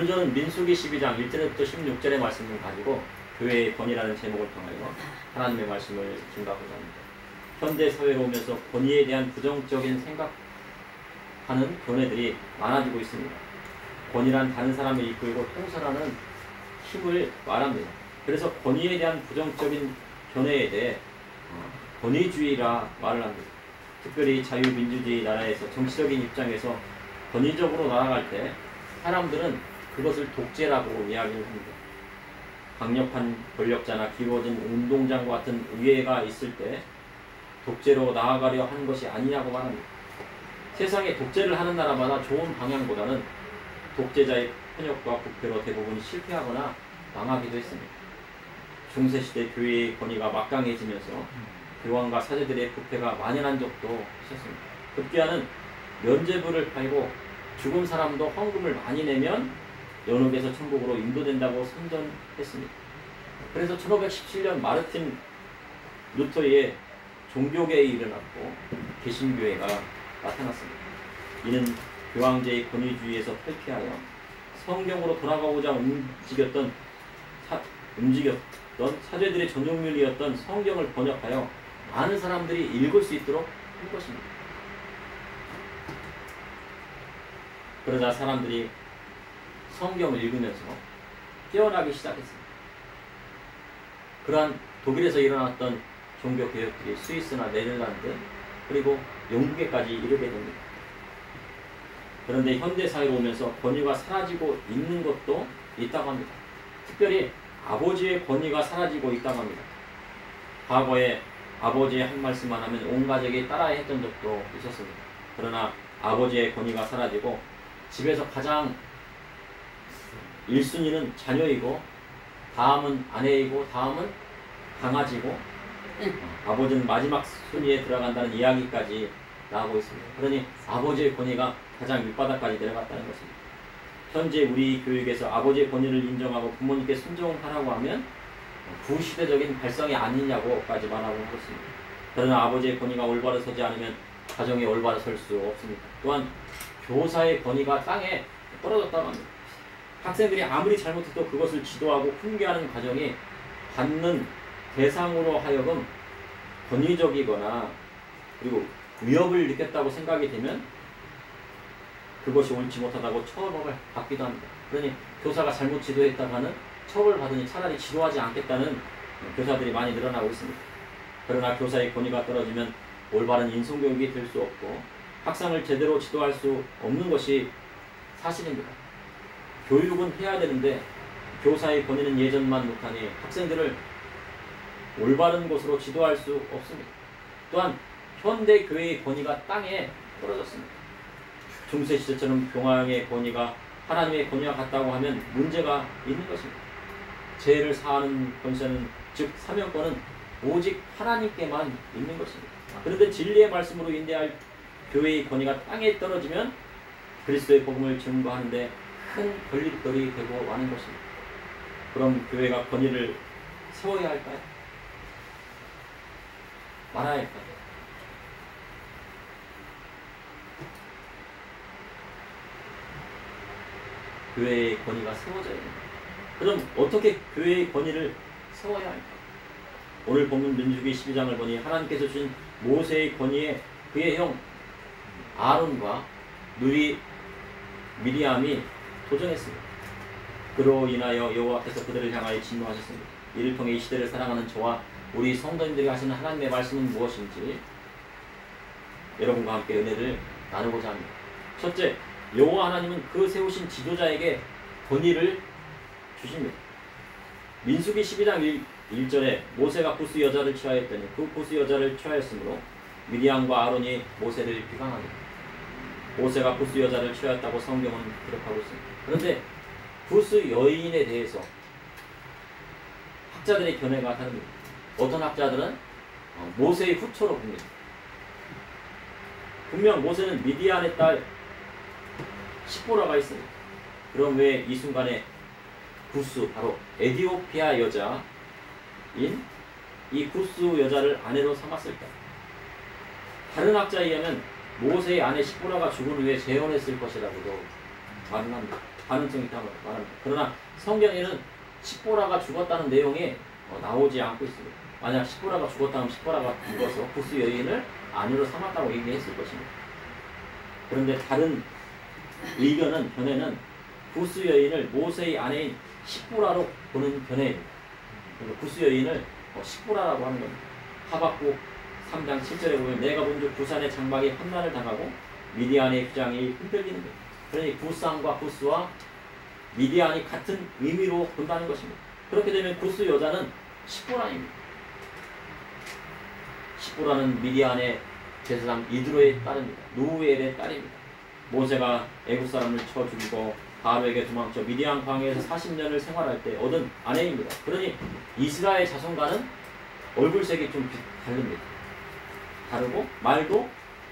오늘 저는 민수기 12장 1절부터 16절의 말씀을 가지고 교회의 권위라는 제목을 통하여 하나님의 말씀을 증거하고자 합니다. 현대 사회로 오면서 권위에 대한 부정적인 생각하는 견해들이 많아지고 있습니다. 권위란 다른 사람을 이끌고 통솔하는 힘을 말합니다. 그래서 권위에 대한 부정적인 견해에 대해 권위주의라 말을 합니다. 특별히 자유민주주의 나라에서 정치적인 입장에서 권위적으로 나아갈 때 사람들은 그것을 독재라고 이야기를 합니다. 강력한 권력자나 기워진 운동장과 같은 위해가 있을 때 독재로 나아가려 하는 것이 아니냐고 말합니다. 세상에 독재를 하는 나라마다 좋은 방향보다는 독재자의 편협과 부패로 대부분 실패하거나 망하기도 했습니다. 중세시대 교회의 권위가 막강해지면서 교황과 사제들의 부패가 만연한 적도 있었습니다. 급기야는 면죄부를 팔고 죽은 사람도 헌금을 많이 내면 연옥에서 천국으로 인도된다고 선전했습니다. 그래서 1517년 마르틴 루터의 종교개혁이 일어났고 개신교회가 나타났습니다. 이는 교황제의 권위주의에서 탈피하여 성경으로 돌아가고자 움직였던 사제들의 전용문이었던 성경을 번역하여 많은 사람들이 읽을 수 있도록 할 것입니다. 그러자 사람들이 성경을 읽으면서 깨어나기 시작했습니다. 그러한 독일에서 일어났던 종교개혁들이 스위스나 네덜란드 그리고 영국에까지 이르게 됩니다. 그런데 현대사회로 오면서 권위가 사라지고 있는 것도 있다고 합니다. 특별히 아버지의 권위가 사라지고 있다고 합니다. 과거에 아버지의 한 말씀만 하면 온 가족이 따라야 했던 적도 있었습니다. 그러나 아버지의 권위가 사라지고 집에서 가장 1순위는 자녀이고 다음은 아내이고 다음은 강아지고 아버지는 마지막 순위에 들어간다는 이야기까지 나오고 있습니다. 그러니 아버지의 권위가 가장 밑바닥까지 내려갔다는 것입니다. 현재 우리 교육에서 아버지의 권위를 인정하고 부모님께 순종하라고 하면 구시대적인 발상이 아니냐고까지 말하고 있습니다. 그러나 아버지의 권위가 올바로 서지 않으면 가정이 올바로 설 수 없습니다. 또한 교사의 권위가 땅에 떨어졌다고 합니다. 학생들이 아무리 잘못해도 그것을 지도하고 훈계하는 과정이 받는 대상으로 하여금 권위적이거나 그리고 위협을 느꼈다고 생각이 되면 그것이 옳지 못하다고 처벌을 받기도 합니다. 그러니 교사가 잘못 지도했다가는 처벌받으니 차라리 지도하지 않겠다는 교사들이 많이 늘어나고 있습니다. 그러나 교사의 권위가 떨어지면 올바른 인성교육이 될 수 없고 학생을 제대로 지도할 수 없는 것이 사실입니다. 교육은 해야 되는데 교사의 권위는 예전만 못하니 학생들을 올바른 곳으로 지도할 수 없습니다. 또한 현대 교회의 권위가 땅에 떨어졌습니다. 중세시대처럼 교황의 권위가 하나님의 권위와 같다고 하면 문제가 있는 것입니다. 죄를 사하는 권세는 즉 사명권은 오직 하나님께만 있는 것입니다. 그런데 진리의 말씀으로 인도할 교회의 권위가 땅에 떨어지면 그리스도의 복음을 증거하는데 큰 걸림돌이 되고 마는 것입니다. 그럼 교회가 권위를 세워야 할까요? 말아야 할까요? 교회의 권위가 세워져야 됩니다. 그럼 어떻게 교회의 권위를 세워야 할까요? 오늘 본문 민수기 12장을 보니 하나님께서 주신 모세의 권위에 그의 형 아론과 누이 미리암이 도전했습니다. 그로 인하여 여호와께서 그들을 향하여 진노하셨습니다. 이를 통해 이 시대를 사랑하는 저와 우리 성도님들이 하시는 하나님의 말씀은 무엇인지 여러분과 함께 은혜를 나누고자 합니다. 첫째, 여호와 하나님은 그 세우신 지도자에게 권위를 주십니다. 민수기 12장 1절에 모세가 구스 여자를 취하였더니 그 구스 여자를 취하였으므로 미리암과 아론이 모세를 비방합니다. 모세가 구스 여자를 취하였다고 성경은 기록하고 있습니다. 그런데 구스 여인에 대해서 학자들의 견해가 다릅니다. 어떤 학자들은 모세의 후처로 봅니다. 분명 모세는 미디안의 딸 시보라가 있습니다. 그럼 왜 이 순간에 구스, 바로 에디오피아 여자인 이 구스 여자를 아내로 삼았을까? 다른 학자에 의하면 모세의 아내 시보라가 죽은 후에 재혼했을 것이라고도 말을 합니다. 가능성이 있다고 말합니다. 그러나 성경에는 십보라가 죽었다는 내용이 나오지 않고 있습니다. 만약 십보라가 죽었다면 십보라가 죽어서 구스 여인을 아내로 삼았다고 얘기했을 것입니다. 그런데 다른 의견은 견해는 구스 여인을 모세의 아내인 십보라로 보는 견해입니다. 구스 여인을 십보라라고 하는 겁니다. 하박국 3장 7절에 보면 내가 본즉 부산의 장막이 환난을 당하고 미디안의 휘장이 흔들리는 거예요. 그러니 부산과 구스와 미디안이 같은 의미로 본다는 것입니다. 그렇게 되면 구스 여자는 십보라입니다. 십보라는 미디안의 제사장 이드로의 딸입니다. 누우엘의 딸입니다. 모세가 애국 사람을 쳐 죽이고 바로에게 도망쳐 미디안 광야에서 40년을 생활할 때 얻은 아내입니다. 그러니 이스라엘 자손과는 얼굴색이 좀 다릅니다. 다르고 말도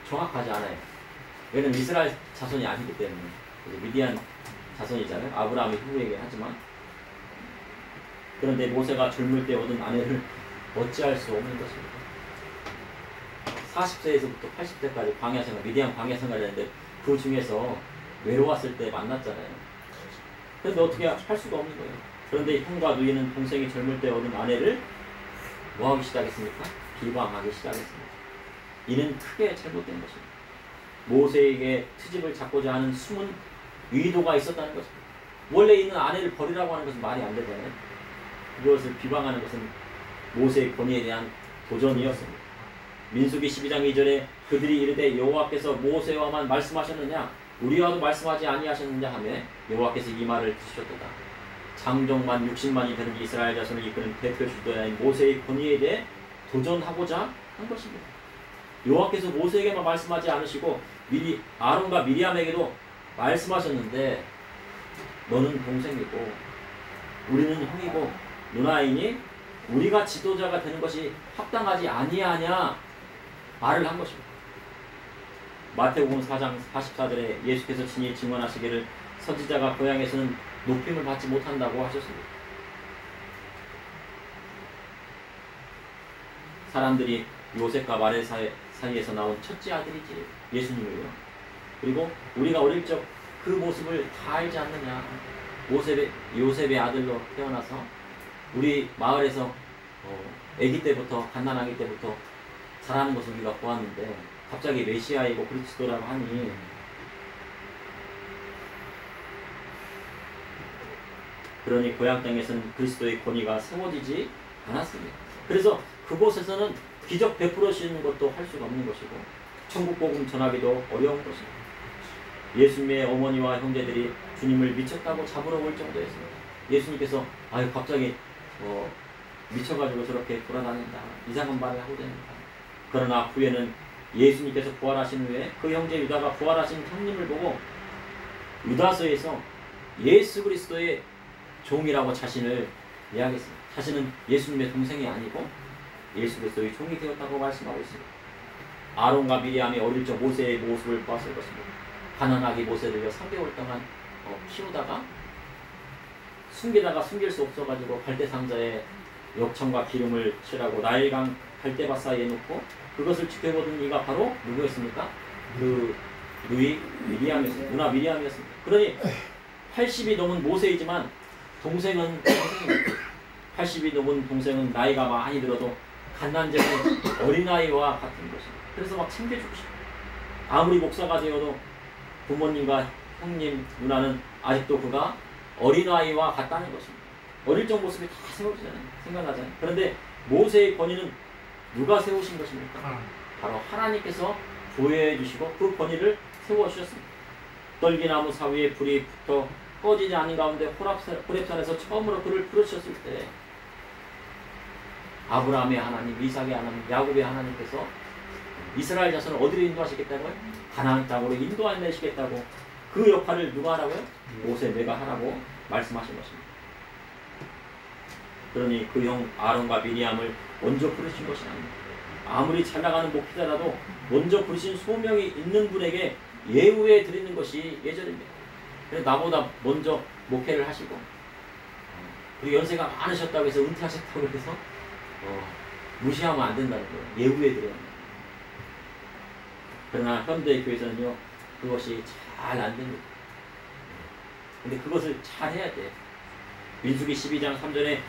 정확하지 않아요. 왜냐면 이스라엘 자손이 아니기 때문에. 미디안 자손이잖아요. 아브라함이 후에게 하지만. 그런데 모세가 젊을 때 얻은 아내를 어찌할 수 없는 것입니다. 40세에서부터 80세까지 광야생활, 미디안 광야생활을 했는데 그 중에서 외로웠을 때 만났잖아요. 그런데 어떻게 할 수가 없는 거예요. 그런데 형과 누이는 동생이 젊을 때 얻은 아내를 뭐하기 시작했습니까? 비방하기 시작했습니다. 이는 크게 잘못된 것입니다. 모세에게 트집을 잡고자 하는 숨은 의도가 있었다는 것입니다. 원래 있는 아내를 버리라고 하는 것은 말이 안 되잖아요. 그것을 비방하는 것은 모세의 권위에 대한 도전이었습니다. 민수기 12장 2절에 그들이 이르되 여호와께서 모세와만 말씀하셨느냐 우리와도 말씀하지 아니하셨느냐 하며 여호와께서 이 말을 들으셨도다. 장정만 60만이 되는 이스라엘 자손을 이끄는 대표 주도자인 모세의 권위에 대해 도전하고자 한 것입니다. 여호와께서 모세에게만 말씀하지 않으시고 미리 아론과 미리암에게도 말씀하셨는데 너는 동생이고 우리는 형이고 누나이니 우리가 지도자가 되는 것이 합당하지 아니하냐 말을 한 것입니다. 마태복음 4장 44절에 예수께서 친히 증언하시기를 선지자가 고향에서는 높임을 받지 못한다고 하셨습니다. 사람들이 요셉과 마리 사이에서 나온 첫째 아들이지 예수님을요. 그리고 우리가 어릴 적 그 모습을 다 알지 않느냐. 요셉의 아들로 태어나서 우리 마을에서 아기 때부터 갓난아기 때부터 자라는 것을 우리가 보았는데 갑자기 메시아이고 그리스도라고 하니 그러니 고향 땅에서는 그리스도의 권위가 세워지지 않았습니다. 그래서 그곳에서는 기적 베풀어주시는 것도 할 수가 없는 것이고 천국 복음 전하기도 어려운 것입니다. 예수님의 어머니와 형제들이 주님을 미쳤다고 잡으러 올 정도였습니다. 예수님께서 갑자기 미쳐가지고 저렇게 돌아다닌다. 이상한 말을 하고 다닌다. 그러나 후에는 예수님께서 부활하신 후에 그 형제 유다가 부활하신 형님을 보고 유다서에서 예수 그리스도의 종이라고 자신을 이야기했습니다. 자신은 예수님의 동생이 아니고 예수 그리스도의 종이 되었다고 말씀하고 있습니다. 아론과 미리암이 어릴 적 모세의 모습을 보았을 것입니다. 가난하게 모세를 3개월 동안 키우다가 숨기다가 숨길 수 없어가지고 갈대 상자에 역청과 기름을 칠하고 나일강 갈대밭 사이에 놓고 그것을 지켜보던 이가 바로 누구였습니까? 그 누이 미리암이었습니다. 누나 미리암이었습니다. 그러니 80이 넘은 모세이지만 동생은 80이 넘은 동생은 나이가 많이 들어도 갓난쟁이 어린아이와 같은 것입니다. 그래서 막 챙겨주고 싶어요. 아무리 목사가 되어도 부모님과 형님, 누나는 아직도 그가 어린아이와 같다는 것입니다. 어릴 적 모습이 다 세워지잖아요. 생각나잖아요. 그런데 모세의 권위는 누가 세우신 것입니까? 바로 하나님께서 보호해 주시고 그 권위를 세워주셨습니다. 떨기나무 사위에 불이 붙어 꺼지지 않은 가운데 호렙산에서 처음으로 그를 부르셨을 때 아브라함의 하나님, 이삭의 하나님, 야곱의 하나님께서 이스라엘 자손을 어디로 인도하시겠다고요? 가나안 땅으로 인도하시겠다고 그 역할을 누가 하라고요? 모세 내가 하라고 말씀하신 것입니다. 그러니 그 형 아론과 미리암을 먼저 부르신 것이 아닙니다. 아무리 잘 나가는 목회자라도 먼저 부르신 소명이 있는 분에게 예우해 드리는 것이 예절입니다. 그래서 나보다 먼저 목회를 하시고 그리고 연세가 많으셨다고 해서 은퇴하셨다고 해서 무시하면 안 된다는 거예요. 예우해 드려야 합니다. 그러나 현대 교회에서는요 그것이 잘 안 됩니다. 근데 그것을 잘 해야 돼. 민수기 12장 3절에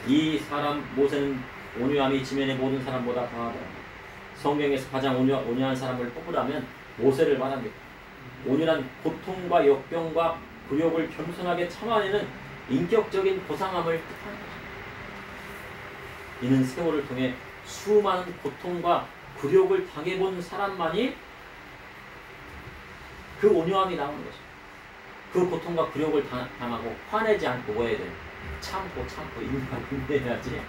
이 사람 모세는 온유함이 지면의 모든 사람보다 강하다. 성경에서 가장 온유한 사람을 뽑으라면 모세를 말합니다. 온유란 고통과 역경과 굴욕을 겸손하게 참아내는 인격적인 고상함을 뜻하는 것입니다. 이는 세월을 통해 수많은 고통과 굴욕을 당해본 사람만이 그 온유함이 나오는 것입니다. 그 고통과 굴욕을 당하고 화내지 않고 뭐 해야 돼요? 참고 인내해야지.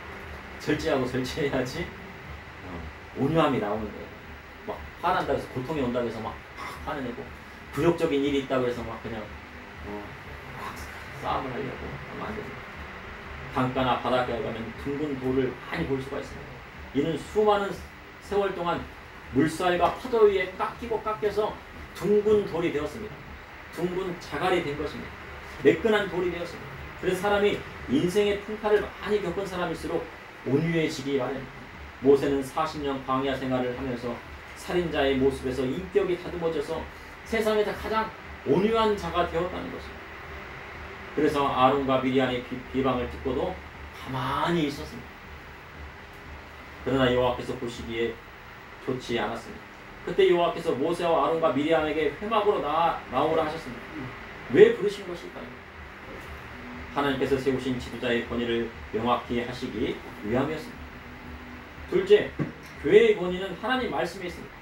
절제하고 절제해야지. 온유함이 나오는 거예요. 막 화난다 해서 고통이 온다고 해서 막 화내고 굴욕적인 일이 있다고 해서 막 그냥 막 싸움을 하려고 하면 안 됩니다. 강가나 바닷가에 가면 둥근 돌을 많이 볼 수가 있습니다. 이는 수많은 세월 동안 물살과 파도 위에 깎여서 둥근 돌이 되었습니다. 둥근 자갈이 된 것입니다. 매끈한 돌이 되었습니다. 그래서 사람이 인생의 풍파를 많이 겪은 사람일수록 온유해지기 마련입니다. 모세는 40년 광야 생활을 하면서 살인자의 모습에서 인격이 다듬어져서 세상에서 가장 온유한 자가 되었다는 것입니다. 그래서 아론과 미리암의 비방을 듣고도 가만히 있었습니다. 그러나 여호와께서 보시기에 좋지 않았습니다. 그때 여호와께서 모세와 아론과 미리암에게 회막으로 나오라 하셨습니다. 왜 부르신 것일까요? 하나님께서 세우신 지도자의 권위를 명확히 하시기 위함이었습니다. 둘째, 교회의 권위는 하나님 말씀에 있습니다.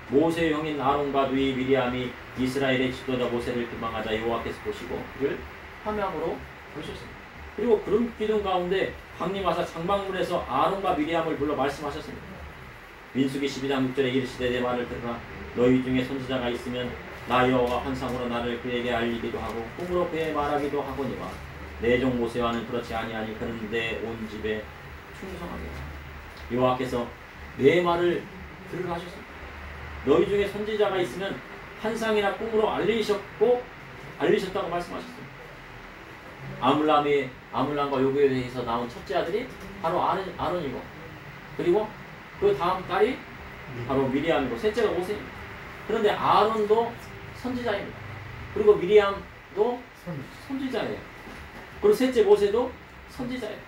모세의 형인 아론과 누이 미리암이 이스라엘의 지도자 모세를 비방하자 여호와께서 보시고 그를 화명으로 보셨습니다. 그리고 구름 기둥 가운데 강림하사 장막문에서 아론과 미리암을 불러 말씀하셨습니다. 민수기 12장 6절에 이르시되 내 말을 들으라. 너희 중에 선지자가 있으면 나 여호와가 환상으로 나를 그에게 알리기도 하고 꿈으로 그에 말하기도 하거니와 내 종 모세와는 그렇지 아니하니 그는 내 온 집에 충성하리라. 여호와께서 내 말을 들으라 하셨습니다. 너희 중에 선지자가 있으면 환상이나 꿈으로 알리셨다고 말씀하셨습니다. 아물람과 요구에 대해서 나온 첫째 아들이 바로 아론이고, 그리고 그 다음 딸이 바로 미리암이고, 셋째가 모세입니다. 그런데 아론도 선지자입니다. 그리고 미리암도 선지자예요. 그리고 셋째 모세도 선지자예요.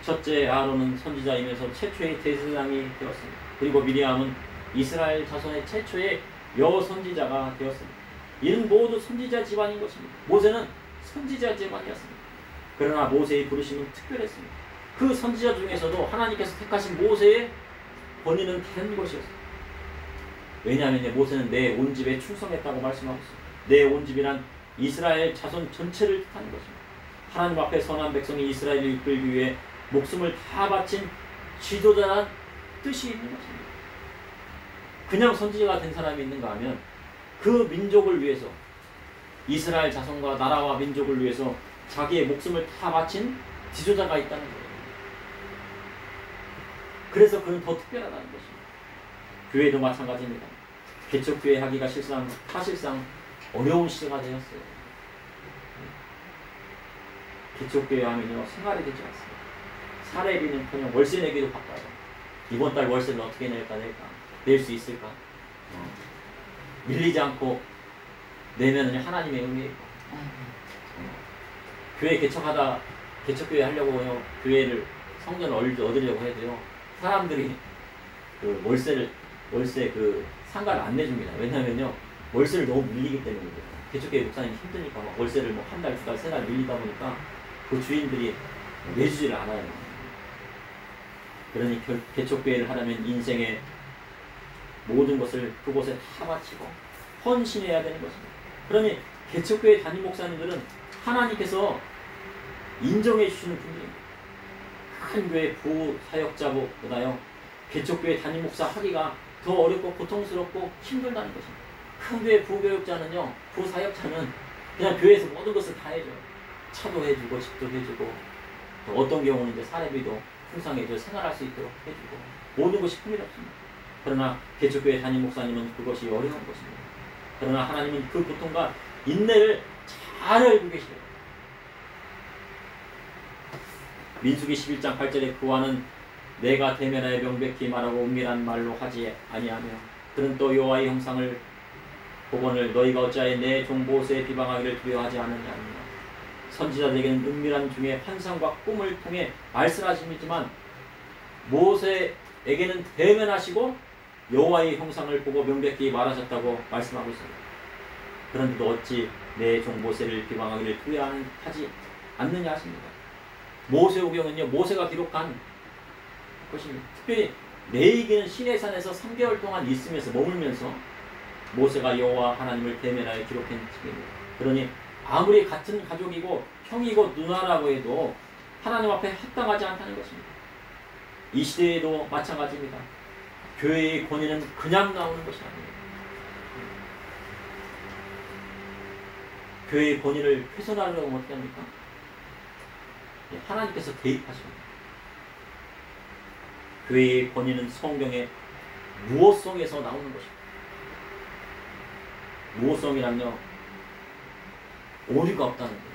첫째 아론은 선지자이면서 최초의 대제사장이 되었습니다. 그리고 미리암은 이스라엘 자손의 최초의 여선지자가 되었습니다. 이는 모두 선지자 집안인 것입니다. 모세는 선지자 집안이었습니다. 그러나 모세의 부르심은 특별했습니다. 그 선지자 중에서도 하나님께서 택하신 모세의 권위는 다른 것이었습니다. 왜냐하면 모세는 내 온 집에 충성했다고 말씀하고 있습니다. 내 온 집이란 이스라엘 자손 전체를 뜻하는 것입니다. 하나님 앞에 선한 백성이 이스라엘을 이끌기 위해 목숨을 다 바친 지도자란 뜻이 있는 것입니다. 그냥 선지자가 된 사람이 있는가 하면 그 민족을 위해서, 이스라엘 자손과 나라와 민족을 위해서 자기의 목숨을 다 바친 지도자가 있다는 거예요. 그래서 그는 더 특별하다는 것입니다. 교회도 마찬가지입니다. 개척교회 하기가 사실상 어려운 시대가 되었어요. 개척교회 하면요, 생활이 되지 않습니다. 사례비는커녕 월세 내기도 바빠요. 이번 달 월세를 어떻게 낼까? 낼 수 있을까? 밀리지 않고 내면은 하나님의 은혜이고, 교회 개척교회 하려고 교회를 성전을 얻으려고 해도요, 사람들이 그 월세 그 상가를 안 내줍니다. 왜냐면요, 월세를 너무 밀리기 때문이에요. 개척교회 목사님이 힘드니까 막 월세를 뭐 한 달, 두 달, 세 달 밀리다 보니까 그 주인들이 내주지를 않아요. 그러니 개척교회를 하려면 인생의 모든 것을 그곳에 다 바치고 헌신해야 되는 것입니다. 그러니 개척교회 담임 목사님들은 하나님께서 인정해 주시는 분들입니다. 큰 교회 부사역자보다요, 개척교회 담임 목사 하기가 더 어렵고 고통스럽고 힘들다는 것입니다. 큰 교회 부교육자는요, 부사역자는 그냥 교회에서 모든 것을 다 해줘요. 차도 해주고 집도 해주고, 또 어떤 경우는 이제 사례비도 풍성해줘 생활할 수 있도록 해주고, 모든 것이 풍요롭습니다. 그러나 개척교회 담임 목사님은 그것이 어려운 것입니다. 그러나 하나님은 그 고통과 인내를 잘 알고 계시대요. 민수기 11장 8절에 그와는 내가 대면하여 명백히 말하고 은밀한 말로 하지 아니하며 그는 또 여호와의 형상을 보거늘 너희가 어찌하여 내 종 모세의 비방하기를 두려워하지 않느냐. 선지자들에게는 은밀한 중에 환상과 꿈을 통해 말씀하심이지만 모세에게는 대면하시고 여호와의 형상을 보고 명백히 말하셨다고 말씀하고 있습니다. 그런데도 어찌 내 종 모세를 비방하기를 두려워하지 않느냐 하십니다. 모세오경은요, 모세가 기록한 것입니다. 특별히 레위기는 시내산에서 3개월 동안 있으면서 머물면서 모세가 여호와 하나님을 대면하여 기록한 책입니다. 그러니 아무리 같은 가족이고 형이고 누나라고 해도 하나님 앞에 합당하지 않다는 것입니다. 이 시대에도 마찬가지입니다. 교회의 권위는 그냥 나오는 것이 아닙니다. 교회의 권위를 훼손하려고 하면 어떻게 합니까? 하나님께서 개입하십니다. 교회의 권위는 성경의 무호성에서 나오는 것입니다. 무호성이란요, 오류가 없다는 거예요.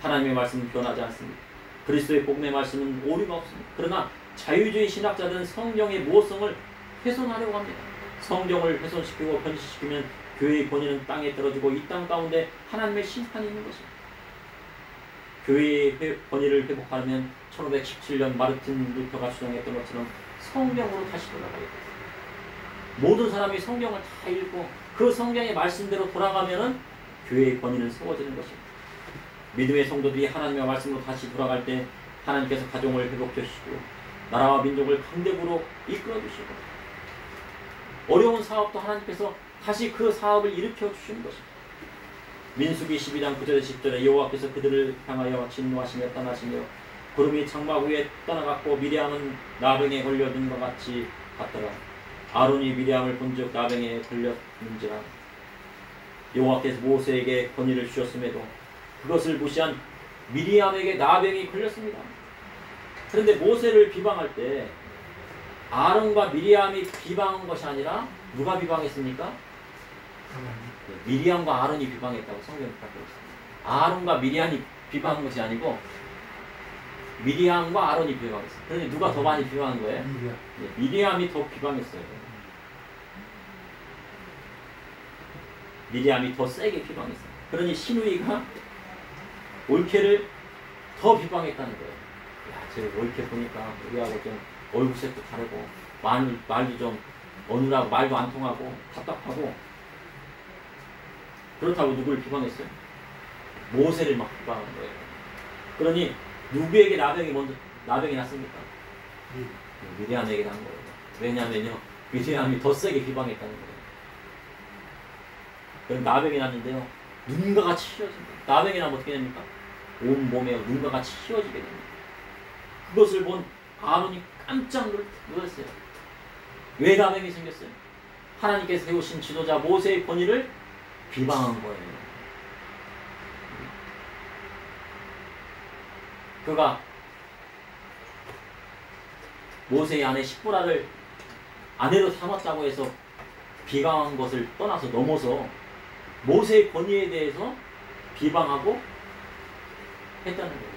하나님의 말씀은 변하지 않습니다. 그리스도의 복음의 말씀은 오류가 없습니다. 그러나 자유주의 신학자들은 성경의 무호성을 훼손하려고 합니다. 성경을 훼손시키고 변질시키면 교회의 권위는 땅에 떨어지고 이 땅 가운데 하나님의 심판이 있는 것입니다. 교회의 권위를 회복하려면 1517년 마르틴 루터가 주장했던 것처럼 성경으로 다시 돌아가야 됩니다. 모든 사람이 성경을 다 읽고 그 성경의 말씀대로 돌아가면은 교회의 권위는 세워지는 것입니다. 믿음의 성도들이 하나님의 말씀으로 다시 돌아갈 때 하나님께서 가정을 회복해 주시고 나라와 민족을 강대국으로 이끌어 주시고 어려운 사업도 하나님께서 다시 그 사업을 일으켜 주시는 것입니다. 민수기 12장 9절에 10절에 여호와께서 그들을 향하여 진노하시며 떠나시며 구름이 장막 위에 떠나갔고 미리암은 나병에 걸려든 것 같이 갔더라. 아론이 미리암을 본즉 나병에 걸렸는지라. 여호와께서 모세에게 권위를 주셨음에도 그것을 무시한 미리암에게 나병이 걸렸습니다. 그런데 모세를 비방할 때 아론과 미리암이 비방한 것이 아니라 누가 비방했습니까? 미리암과 아론이 비방했다고 성경이 갖고 있습니다. 아론과 미리암이 비방한 것이 아니고 미리암과 아론이 비방했어요. 그런데 누가 더 많이 비방한 거예요? 미리암이 더 비방했어요. 미리암이 더 세게 비방했어요. 그러니 시누이가 올케를 더 비방했다는 거예요. 야, 저 올케 보니까 우리하고 좀 얼굴색도 다르고 말도 좀 어눌하고 말도 안 통하고 답답하고 그렇다고 누구를 비방했어요? 모세를 막 비방한 거예요. 그러니 누구에게 나병이 났습니까? 미리암에게 난 거예요. 왜냐하면요, 미리암이 더 세게 비방했다는 거예요. 그럼 나병이 났는데요, 눈과 같이 휘어집니다. 나병이 나면 어떻게 됩니까? 온 몸에 눈과 같이 휘어지게 됩니다. 그것을 본 아론이 깜짝 놀랐어요. 왜 나병이 생겼어요? 하나님께서 세우신 지도자 모세의 권위를 비방한 거예요. 그가 모세의 아내 십보라를 아내로 삼았다고 해서 비방한 것을 떠나서 넘어서 모세의 권위에 대해서 비방하고 했다는 거예요.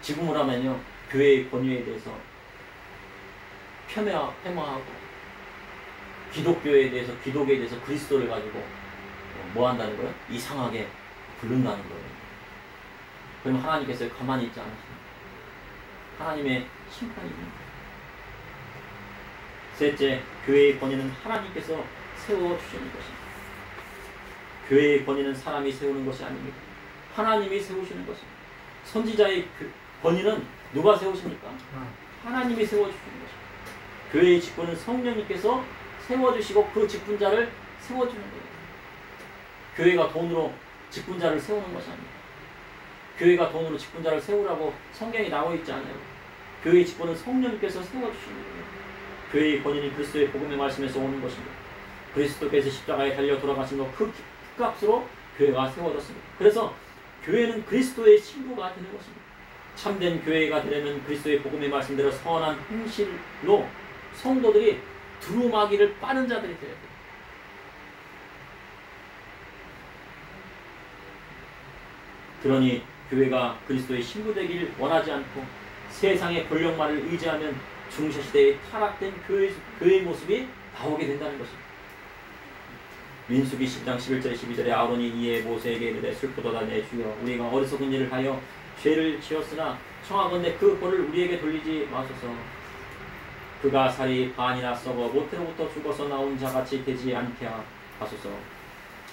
지금으로 하면요, 교회의 권위에 대해서 폄하하고 기독교에 대해서, 기독에 대해서 그리스도를 가지고 뭐 한다는 거예요? 이상하게 부른다는 거예요. 그럼 하나님께서 가만히 있지 않으십니까? 하나님의 심판입니다. 셋째, 교회의 권위는 하나님께서 세워주시는 것입니다. 교회의 권위는 사람이 세우는 것이 아닙니다. 하나님이 세우시는 것입니다. 선지자의 권위는 누가 세우십니까? 하나님이 세워주시는 것입니다. 교회의 직분은 성령님께서 세워주시고 그 직분자를 세워주는 거예요. 교회가 돈으로 직분자를 세우는 것이 아닙니다. 교회가 돈으로 직분자를 세우라고 성경에 나와 있지 않아요. 교회의 직분은 성령님께서 세워주시는 거예요. 교회의 권위는 그리스도의 복음의 말씀에서 오는 것입니다. 그리스도께서 십자가에 달려 돌아가신 그 값으로 교회가 세워졌습니다. 그래서 교회는 그리스도의 신부가 되는 것입니다. 참된 교회가 되려면 그리스도의 복음의 말씀대로 선한 행실로 성도들이 두루마기를 빠는 자들이 되어야 돼요. 그러니 교회가 그리스도의 신부 되길 원하지 않고 세상의 권력만을 의지하면 중세시대의 타락된 교회의 모습이 나오게 된다는 것입니다. 민수기 10장 11절에 12절에 아론이 이에 모세에게 이르되 슬프도다 내 주여 우리가 어리석은 일을 하여 죄를 지었으나 청하건대 그 벌을 우리에게 돌리지 마소서. 그가 살이 반이나 썩어 모태로부터 죽어서 나온 자같이 되지 않게 하소서.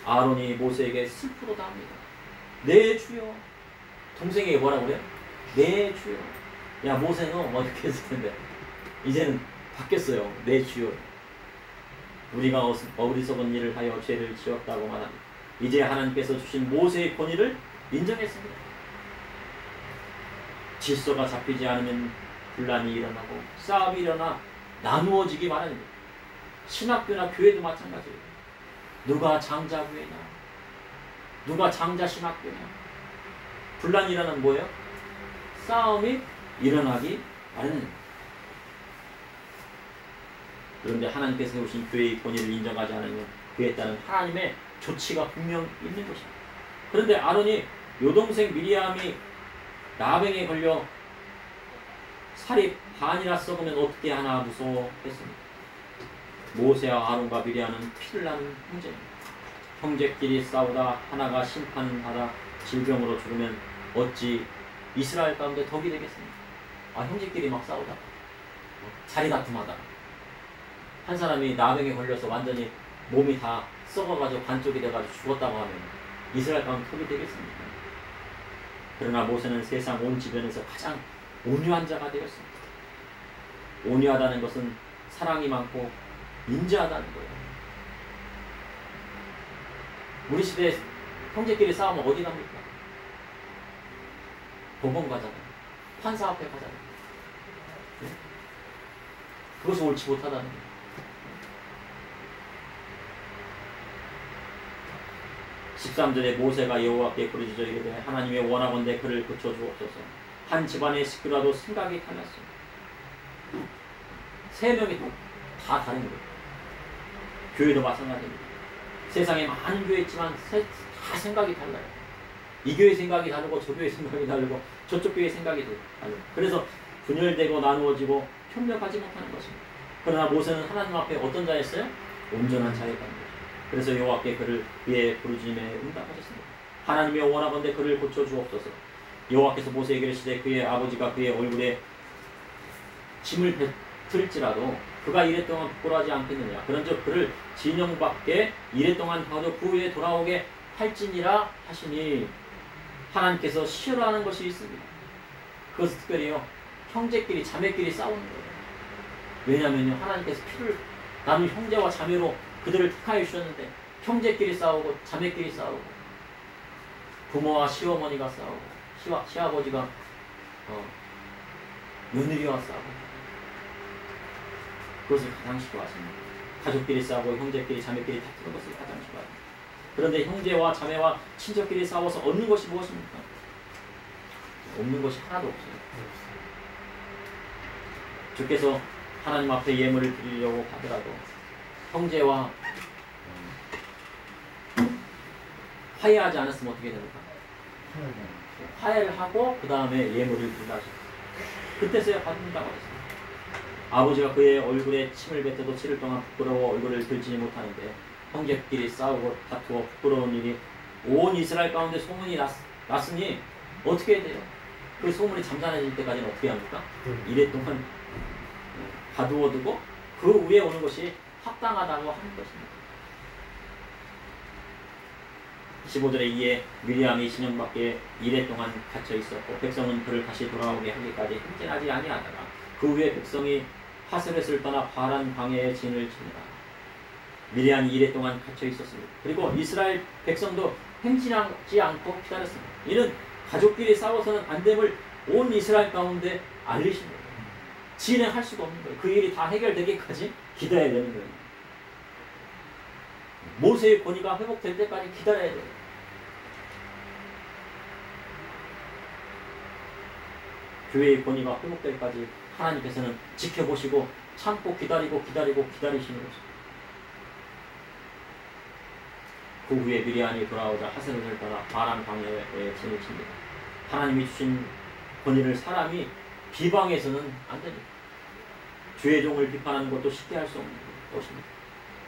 아론이 모세에게 슬프도다 합니다. 내 주여. 동생에게 뭐라고 그래요? 내 주여. 야 모세는 뭐 이렇게 했을 텐데 이제는 바뀌었어요. 내 주여. 우리가 어리석은 일을 하여 죄를 지었다고 말합니다. 이제 하나님께서 주신 모세의 권위를 인정했습니다. 질서가 잡히지 않으면 분란이 일어나고 싸움이 일어나 나누어지기 마련입니다. 신학교나 교회도 마찬가지예요. 누가 장자교회냐, 누가 장자 신학교냐. 분란이 일어나면 뭐예요? 싸움이 일어나기 마련입니다. 그런데 하나님께서 세우신 교회의 권위를 인정하지 않으면 그에 따른 하나님의 조치가 분명 있는 것입니다. 그런데 아론이 여동생 미리암이 나병에 걸려 살이 반이나 썩으면 어떻게 하나 무서워했습니다. 모세와 아론과 미리암은 피를 나는 형제입니다. 형제끼리 싸우다 하나가 심판받아 질병으로 죽으면 어찌 이스라엘 가운데 덕이 되겠습니까? 형제끼리 막 싸우다 자리 다툼하다 한 사람이 나병에 걸려서 완전히 몸이 다 썩어가지고 반쪽이 돼가지고 죽었다고 하면 이스라엘 가운데 덕이 되겠습니까? 그러나 모세는 세상 온 주변에서 가장 온유한 자가 되었습니다. 온유하다는 것은 사랑이 많고 인자하다는 거예요. 우리 시대에 형제끼리 싸우면 어디 갑니까? 법원 가잖아요. 판사 앞에 가잖아요. 네? 그것이 옳지 못하다는 거예요. (13절에) 모세가 여호와께 부르짖어 이르되 하나님의 원하건대 그를 고쳐주옵소서. 한 집안의 식구라도 생각이 달랐어요. 세 명이 다 다른 거예요. 교회도 마찬가지입니다. 세상에 많은 교회 있지만 다 생각이 달라요. 이 교회 생각이 다르고 저 교회 생각이 다르고 저쪽 교회 생각이 다르고 그래서 분열되고 나누어지고 협력하지 못하는 것입니다. 그러나 모세는 하나님 앞에 어떤 자였어요? 온전한 자였다는 거죠. 그래서 여호와께 그의 부르짖음에 응답하셨습니다. 하나님의 원하건대 그를 고쳐주옵소서. 여호와께서 모세에게 이르시되 그의 아버지가 그의 얼굴에 짐을 뱉을지라도 그가 이랫동안 부끄러워하지 않겠느냐. 그런즉 그를 진영 밖에 이랫동안 가도 그 후에 돌아오게 할지니라 하시니. 하나님께서 싫어하는 것이 있습니다. 그것은 특별히요 형제끼리 자매끼리 싸우는 거예요. 왜냐하면요 하나님께서 피를 나눈 형제와 자매로 그들을 택하여 주셨는데 형제끼리 싸우고 자매끼리 싸우고 부모와 시어머니가 싸우고 시아버지가 며느리와 싸우고 그것을 가장 싫어하십니다. 가족끼리 싸우고 형제끼리 자매끼리 다투는 것을 가장 싫어합니다. 그런데 형제와 자매와 친척끼리 싸워서 얻는 것이 무엇입니까? 없는 것이 하나도 없어요. 주께서 하나님 앞에 예물을 드리려고 하더라도 형제와 화해하지 않았으면 어떻게 됩니까? 화해를 하고 그 다음에 예물을 드린다 하셨어요. 그때서야 받는다고 하셨어요. 아버지가 그의 얼굴에 침을 뱉어도 7일 동안 부끄러워 얼굴을 들지 못하는데 형제끼리 싸우고 다투어 부끄러운 일이 온 이스라엘 가운데 소문이 났으니 어떻게 해야 돼요? 그 소문이 잠잠해질 때까지는 어떻게 합니까? 이랫동안 가두어두고 그 위에 오는 것이 합당하다고 하는 것입니다. 15절에 이에 미리암이 진영 밖에 이랫동안 갇혀 있었고 백성은 그를 다시 돌아오게 하기까지 행진하지 아니하다가 그 후에 백성이 하세렛을 떠나 파란 광야에 진을 치니라. 미리암이 이랫동안 갇혀 있었습니다. 그리고 이스라엘 백성도 행진하지 않고 기다렸습니다. 이는 가족끼리 싸워서는 안 됨을 온 이스라엘 가운데 알리신 거예요. 진행할 수가 없는 거예요. 그 일이 다 해결되기까지 기다려야 되는 거예요. 모세의 권위가 회복될 때까지 기다려야 돼요. 교회의 권위가 회복될 때까지 하나님께서는 지켜보시고 참고 기다리시는 것입니다. 그 후에 미리암이 돌아오자 하세롯을 떠나 파란 광야에 진을 칩니다. 하나님이 주신 권위를 사람이 비방해서는 안 됩니다. 주의 종을 비판하는 것도 쉽게 할 수 없는 거예요. 것입니다.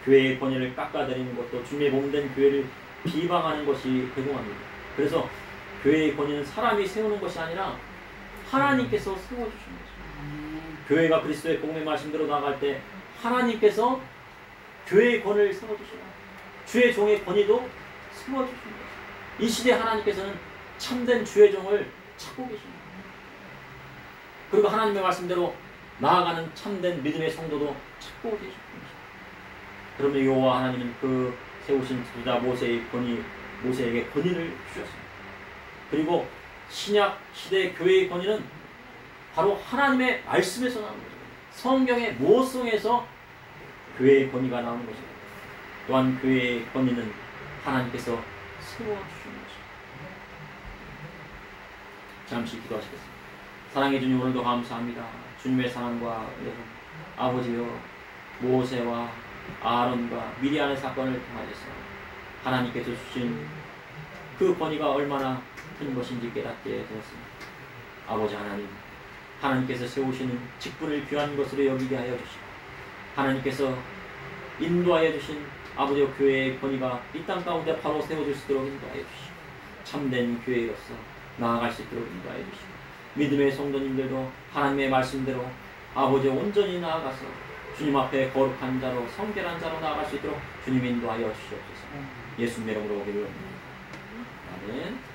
교회의 권위를 깎아내리는 것도 주님의 몸된 교회를 비방하는 것이 대동합니다. 그래서 교회의 권위는 사람이 세우는 것이 아니라 하나님께서 세워주시는 거죠. 교회가 그리스도의 복음의 말씀대로 나아갈 때 하나님께서 교회의 권위를 세워주시고 주의 종의 권위도 세워주시는 거죠. 이 시대 하나님께서는 참된 주의 종을 찾고 계십니다. 그리고 하나님의 말씀대로 나아가는 참된 믿음의 성도도 찾고 계십니다. 그러면 여호와 하나님은 그 세우신 지도자 모세에게 권위를 주셨습니다. 그리고 신약 시대의 교회의 권위는 바로 하나님의 말씀에서 나오는 거죠. 성경의 모성에서 교회의 권위가 나오는 것입니다. 또한 교회의 권위는 하나님께서 세워주시는 것입니다. 잠시 기도하시겠습니다. 사랑해 주님, 오늘도 감사합니다. 주님의 사랑과 은혜로 아버지여, 모세와 아론과 미디안의 사건을 통하여서 하나님께서 주신 그 권위가 얼마나 큰 것인지 깨닫게 되었습니다. 아버지 하나님, 하나님께서 세우시는 직분을 귀한 것으로 여기게 하여 주시고 하나님께서 인도하여 주신 아버지와 교회의 권위가 이 땅 가운데 바로 세워질 수 있도록 인도하여 주시고 참된 교회로서 나아갈 수 있도록 인도하여 주시고 믿음의 성도님들도 하나님의 말씀대로 아버지와 온전히 나아가서 주님 앞에 거룩한 자로 성결한 자로 나아갈 수 있도록 주님 인도하여 주시옵소서. 예수님의 이름으로 기도합니다. 아멘.